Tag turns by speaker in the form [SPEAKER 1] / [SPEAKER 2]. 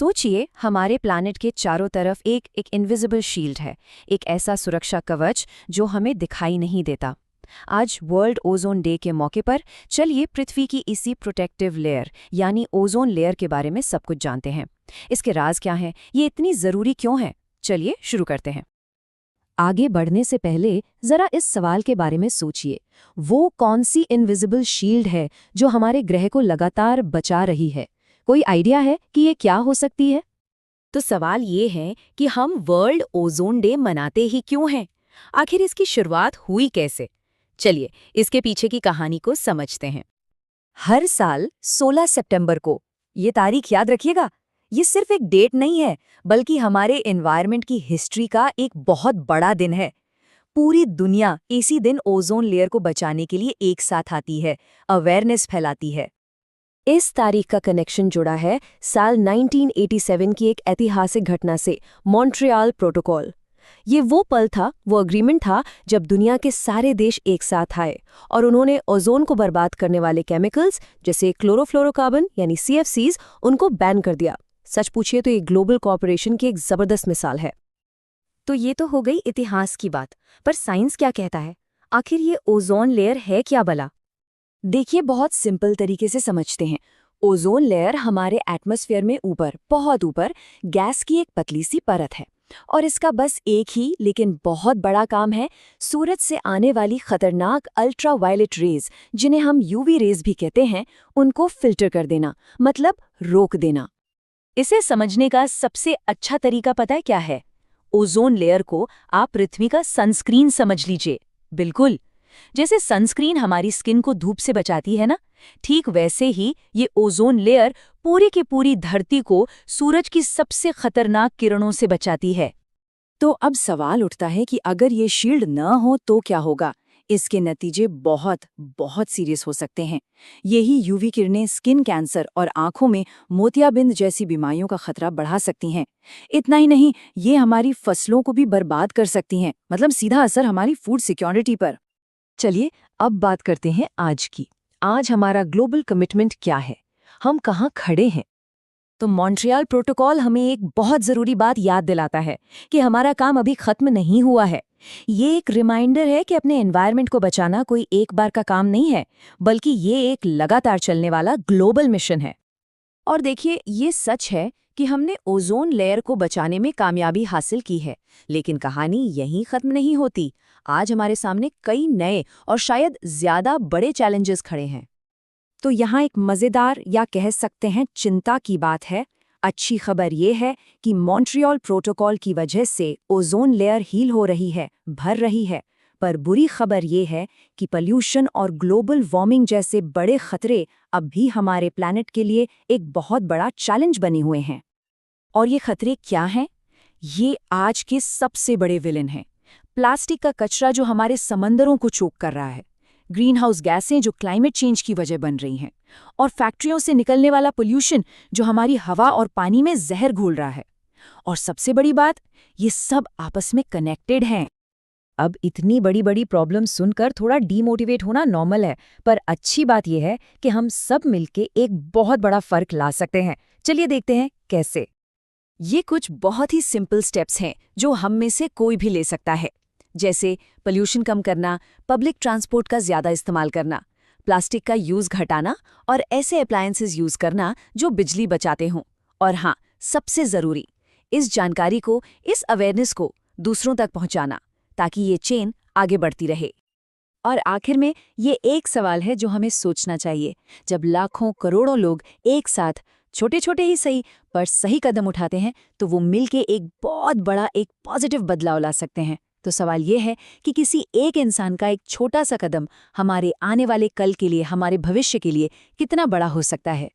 [SPEAKER 1] सोचिए, हमारे प्लैनेट के चारों तरफ एक इनविजिबल शील्ड है, एक ऐसा सुरक्षा कवच जो हमें दिखाई नहीं देता। आज वर्ल्ड ओजोन डे के मौके पर चलिए पृथ्वी की इसी प्रोटेक्टिव लेयर यानी ओजोन लेयर के बारे में सब कुछ जानते हैं। इसके राज क्या हैं, ये इतनी ज़रूरी क्यों है? चलिए शुरू करते हैं। आगे बढ़ने से पहले जरा इस सवाल के बारे में सोचिए, वो कौन सी इनविजिबल शील्ड है जो हमारे ग्रह को लगातार बचा रही है? कोई आइडिया है कि ये क्या हो सकती है?
[SPEAKER 2] तो सवाल ये है कि हम वर्ल्ड ओजोन डे मनाते ही क्यों हैं? आखिर इसकी शुरुआत हुई कैसे? चलिए इसके पीछे की कहानी को समझते हैं।
[SPEAKER 1] हर साल 16 सितंबर को, ये तारीख याद रखिएगा, ये सिर्फ एक डेट नहीं है बल्कि हमारे एनवायरनमेंट की हिस्ट्री का एक बहुत बड़ा दिन है। पूरी दुनिया इसी दिन ओजोन लेयर को बचाने के लिए एक साथ आती है, अवेयरनेस फैलाती है। इस तारीख का कनेक्शन जुड़ा है साल 1987 की एक ऐतिहासिक घटना से, मॉन्ट्रियल प्रोटोकॉल। ये वो पल था, वो अग्रीमेंट था जब दुनिया के सारे देश एक साथ आए और उन्होंने ओजोन को बर्बाद करने वाले केमिकल्स जैसे क्लोरोफ्लोरोकार्बन यानी CFCs उनको बैन कर दिया। सच पूछिए तो ये ग्लोबल कोऑपरेशन की एक जबरदस्त मिसाल है। तो ये तो हो गई इतिहास की बात, पर साइंस क्या कहता है? आखिर ये ओजोन लेयर है क्या भला? देखिए, बहुत सिंपल तरीके से समझते हैं। ओजोन लेयर हमारे एटमॉस्फेयर में ऊपर, बहुत ऊपर गैस की एक पतली सी परत है और इसका बस एक ही लेकिन बहुत बड़ा काम है, सूरज से आने वाली खतरनाक अल्ट्रावायलेट रेज, जिन्हें हम UV रेज भी कहते हैं, उनको फिल्टर कर देना, मतलब रोक देना। इसे समझने का सबसे अच्छा तरीका पता है क्या है? ओजोन लेयर को आप पृथ्वी का सनस्क्रीन समझ लीजिए। बिल्कुल, जैसे सनस्क्रीन हमारी स्किन को धूप से बचाती है ना, ठीक वैसे ही ये ओजोन लेयर पूरी की पूरी धरती को सूरज की सबसे खतरनाक किरणों से बचाती है। तो अब सवाल उठता है कि अगर ये शील्ड न हो तो क्या होगा? इसके नतीजे बहुत बहुत सीरियस हो सकते हैं। यही UV किरणें स्किन कैंसर और आंखों में मोतियाबिंद जैसी बीमारियों का खतरा बढ़ा सकती हैं। इतना ही नहीं, ये हमारी फसलों को भी बर्बाद कर सकती हैं, मतलब सीधा असर हमारी फूड सिक्योरिटी पर। चलिए अब बात करते हैं आज की। आज हमारा ग्लोबल कमिटमेंट क्या है? हम कहाँ खड़े हैं? तो मॉन्ट्रियल प्रोटोकॉल हमें एक बहुत ज़रूरी बात याद दिलाता है कि हमारा काम अभी खत्म नहीं हुआ है। ये एक रिमाइंडर है कि अपने एनवायरनमेंट को बचाना कोई एक बार का काम नहीं है, बल्कि ये एक लगातार चलने वाला ग्लोबल मिशन है। और देखिए, ये सच है कि हमने ओजोन लेयर को बचाने में कामयाबी हासिल की है, लेकिन कहानी यहीं खत्म नहीं होती। आज हमारे सामने कई नए और शायद ज्यादा बड़े चैलेंजेस खड़े हैं। तो यहाँ एक मज़ेदार या कह सकते हैं चिंता की बात है। अच्छी खबर ये है कि मॉन्ट्रियल प्रोटोकॉल की वजह से ओजोन लेयर हील हो रही है, भर रही है। पर बुरी खबर ये है कि पॉल्यूशन और ग्लोबल वार्मिंग जैसे बड़े खतरे अब भी हमारे प्लैनेट के लिए एक बहुत बड़ा चैलेंज बने हुए हैं। और ये खतरे क्या हैं? ये आज के सबसे बड़े विलेन हैं। प्लास्टिक का कचरा जो हमारे समंदरों को चोक कर रहा है, ग्रीन हाउस गैसें जो क्लाइमेट चेंज की वजह बन रही हैं, और फैक्ट्रियों से निकलने वाला पोल्यूशन जो हमारी हवा और पानी में जहर घोल रहा है। और सबसे बड़ी बात, ये सब आपस में कनेक्टेड हैं। अब इतनी बड़ी बड़ी प्रॉब्लम सुनकर थोड़ा डीमोटिवेट होना नॉर्मल है, पर अच्छी बात यह है कि हम सब मिलके एक बहुत बड़ा फर्क ला सकते हैं। चलिए देखते हैं कैसे। ये कुछ बहुत ही सिंपल स्टेप्स हैं जो हम में से कोई भी ले सकता है, जैसे पोल्यूशन कम करना, पब्लिक ट्रांसपोर्ट का ज़्यादा इस्तेमाल करना, प्लास्टिक का यूज़ घटाना और ऐसे अप्लायंसेस यूज़ करना जो बिजली बचाते हों। और हाँ, सबसे ज़रूरी, इस जानकारी को, इस अवेयरनेस को दूसरों तक पहुंचाना, ताकि ये चेन आगे बढ़ती रहे। और आखिर में ये एक सवाल है जो हमें सोचना चाहिए। जब लाखों करोड़ों लोग एक साथ छोटे छोटे ही सही पर सही कदम उठाते हैं, तो वो मिलके एक बहुत बड़ा, एक पॉजिटिव बदलाव ला सकते हैं। तो सवाल ये है कि किसी एक इंसान का एक छोटा सा कदम हमारे आने वाले कल के लिए, हमारे भविष्य के लिए कितना बड़ा हो सकता है।